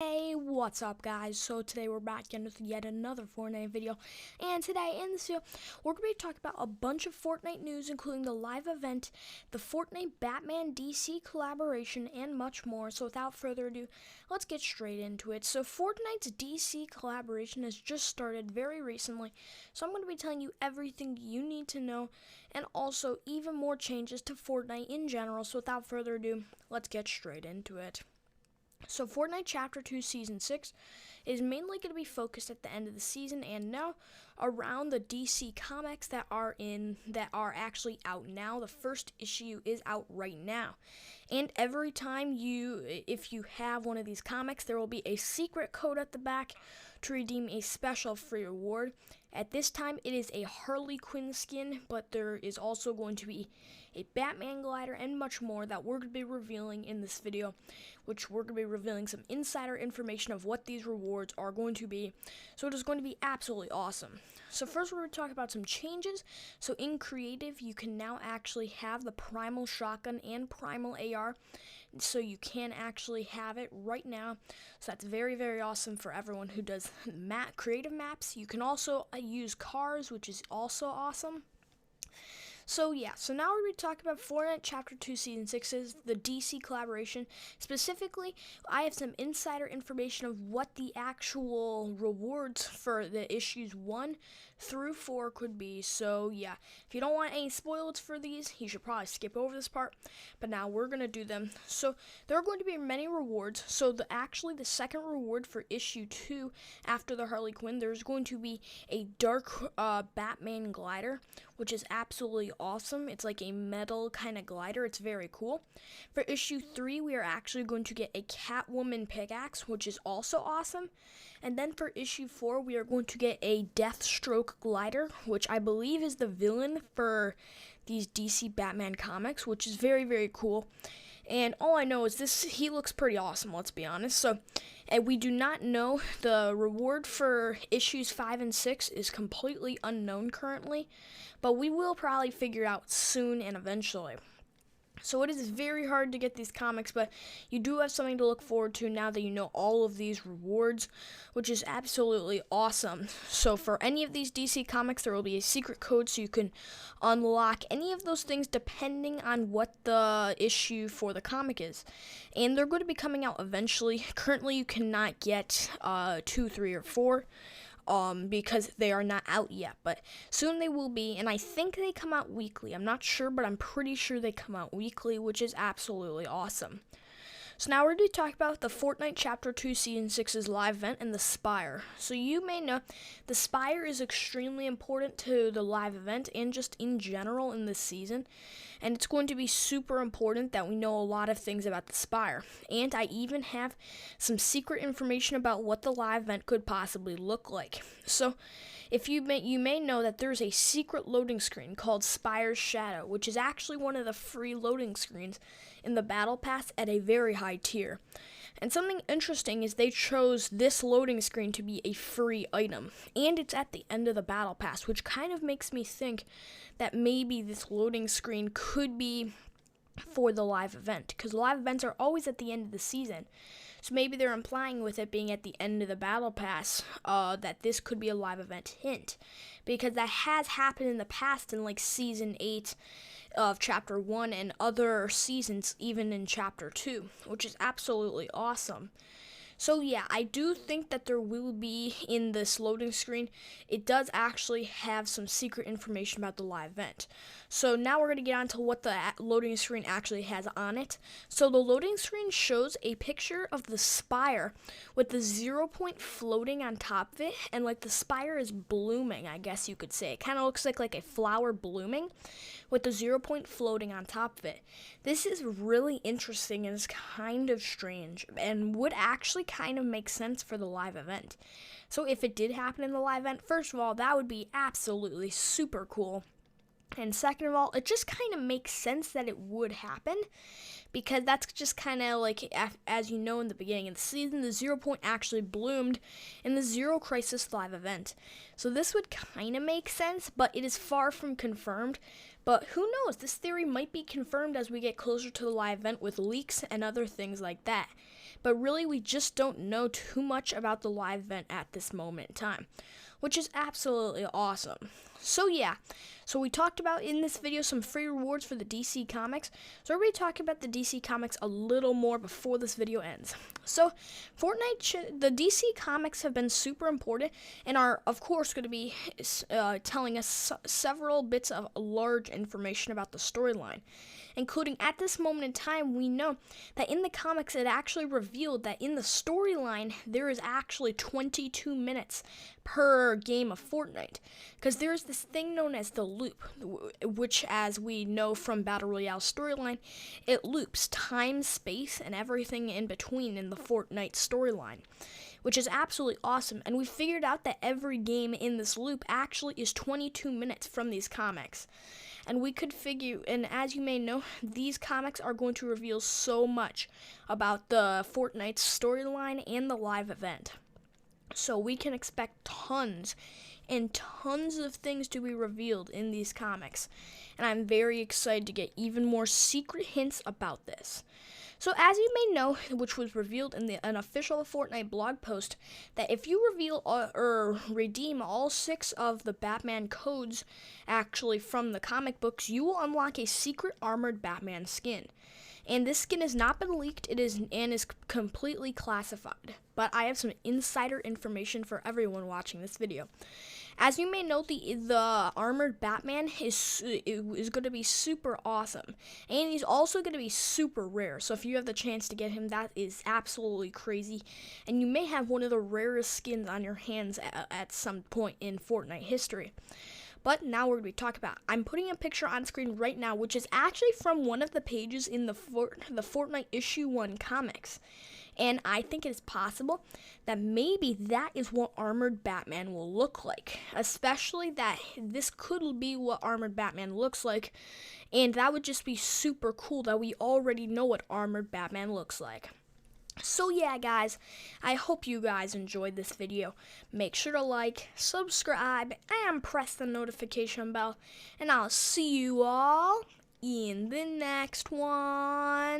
Hey, what's up guys? So today we're back again with yet another Fortnite video, and today in this video we're going to be talking about a bunch of Fortnite news, including the live event, the Fortnite Batman DC collaboration, and much more. So without further ado, let's get straight into it. So Fortnite's DC collaboration has just started very recently, so I'm going to be telling you everything you need to know, and also even more changes to Fortnite in general. So without further ado, let's get straight into it. So Fortnite Chapter 2 Season 6 is mainly going to be focused at the end of the season and now around the DC comics that are actually out now. The first issue is out right now. And every time if you have one of these comics, there will be a secret code at the back to redeem a special free reward. At this time, it is a Harley Quinn skin, but there is also going to be a Batman glider and much more that we're going to be revealing in this video, which we're going to be revealing some insider information of what these rewards are going to be. So it is going to be absolutely awesome. So first we're going to talk about some changes. So in creative, you can now actually have the Primal shotgun and Primal AR. So you can actually have it right now. So that's very, very awesome for everyone who does creative maps. You can also use cars, which is also awesome. So yeah, so now we're going to talk about Fortnite Chapter 2 Season 6's the DC collaboration. Specifically, I have some insider information of what the actual rewards for the issues 1 through 4 could be. So yeah, if you don't want any spoilers for these, you should probably skip over this part. But now we're going to do them. So there are going to be many rewards. So the second reward for issue 2 after the Harley Quinn, there's going to be a dark Batman glider, which is absolutely awesome. It's like a metal kind of glider. It's very cool. For issue 3, we are actually going to get a Catwoman pickaxe, which is also awesome. And then for issue 4, we are going to get a Deathstroke glider, which I believe is the villain for these DC Batman comics, which is very, very cool. And all I know is he looks pretty awesome, let's be honest. So, and we do not know. The reward for issues 5 and 6 is completely unknown currently, but we will probably figure out soon and eventually. So it is very hard to get these comics, but you do have something to look forward to now that you know all of these rewards, which is absolutely awesome. So for any of these DC comics, there will be a secret code so you can unlock any of those things depending on what the issue for the comic is. And they're going to be coming out eventually. Currently, you cannot get 2, 3, or 4. Because they are not out yet, but soon they will be, and I think they come out weekly. I'm not sure, but I'm pretty sure they come out weekly, which is absolutely awesome. So now we're going to talk about the Fortnite Chapter 2 Season 6's live event and the Spire. So you may know the Spire is extremely important to the live event and just in general in this season. And it's going to be super important that we know a lot of things about the Spire. And I even have some secret information about what the live event could possibly look like. So you may know that there's a secret loading screen called Spire's Shadow, which is actually one of the free loading screens in the Battle Pass at a very high tier. And something interesting is they chose this loading screen to be a free item, and it's at the end of the Battle Pass, which kind of makes me think that maybe this loading screen could be for the live event, because live events are always at the end of the season. So maybe they're implying with it being at the end of the Battle Pass that this could be a live event hint, because that has happened in the past in like Season 8 of Chapter 1 and other seasons, even in Chapter 2, which is absolutely awesome. So yeah, I do think that there will be in this loading screen, it does actually have some secret information about the live event. So now we're going to get on to what the loading screen actually has on it. So the loading screen shows a picture of the Spire with the 0 point floating on top of it, and like the Spire is blooming, I guess you could say. It kind of looks like a flower blooming with the 0 point floating on top of it. This is really interesting and is kind of strange and would actually kind of make sense for the live event. So if it did happen in the live event, first of all, that would be absolutely super cool. And second of all, it just kind of makes sense that it would happen because that's just kind of like, as you know, in the beginning of the season, the 0 point actually bloomed in the Zero Crisis live event. So this would kind of make sense, but it is far from confirmed. But who knows, this theory might be confirmed as we get closer to the live event with leaks and other things like that. But really, we just don't know too much about the live event at this moment in time, which is absolutely awesome. So yeah, so we talked about in this video some free rewards for the DC Comics. So we're going to talk about the DC Comics a little more before this video ends. So Fortnite, the DC Comics have been super important and are, of course, going to be telling us several bits of large information about the storyline. Including at this moment in time, we know that in the comics it actually revealed that in the storyline there is actually 22 minutes per game of Fortnite. Because there is this thing known as the loop, which, as we know from Battle Royale storyline, it loops time, space, and everything in between in the Fortnite storyline, which is absolutely awesome. And we figured out that every game in this loop actually is 22 minutes from these comics. And we could figure, and as you may know, these comics are going to reveal so much about the Fortnite storyline and the live event. So we can expect tons and tons of things to be revealed in these comics. And I'm very excited to get even more secret hints about this. So as you may know, which was revealed in an official Fortnite blog post, that if you reveal or redeem all 6 of the Batman codes actually from the comic books, you will unlock a secret armored Batman skin. And this skin has not been leaked, it is completely classified. But I have some insider information for everyone watching this video. As you may know, the armored Batman is going to be super awesome. And he's also going to be super rare. So if you have the chance to get him, that is absolutely crazy. And you may have one of the rarest skins on your hands at some point in Fortnite history. But now we're going to be talking about, I'm putting a picture on screen right now, which is actually from one of the pages in the Fortnite issue 1 comics. And I think it is possible that maybe that is what Armored Batman will look like. Especially that this could be what Armored Batman looks like. And that would just be super cool that we already know what Armored Batman looks like. So yeah, guys, I hope you guys enjoyed this video. Make sure to like, subscribe, and press the notification bell. And I'll see you all in the next one.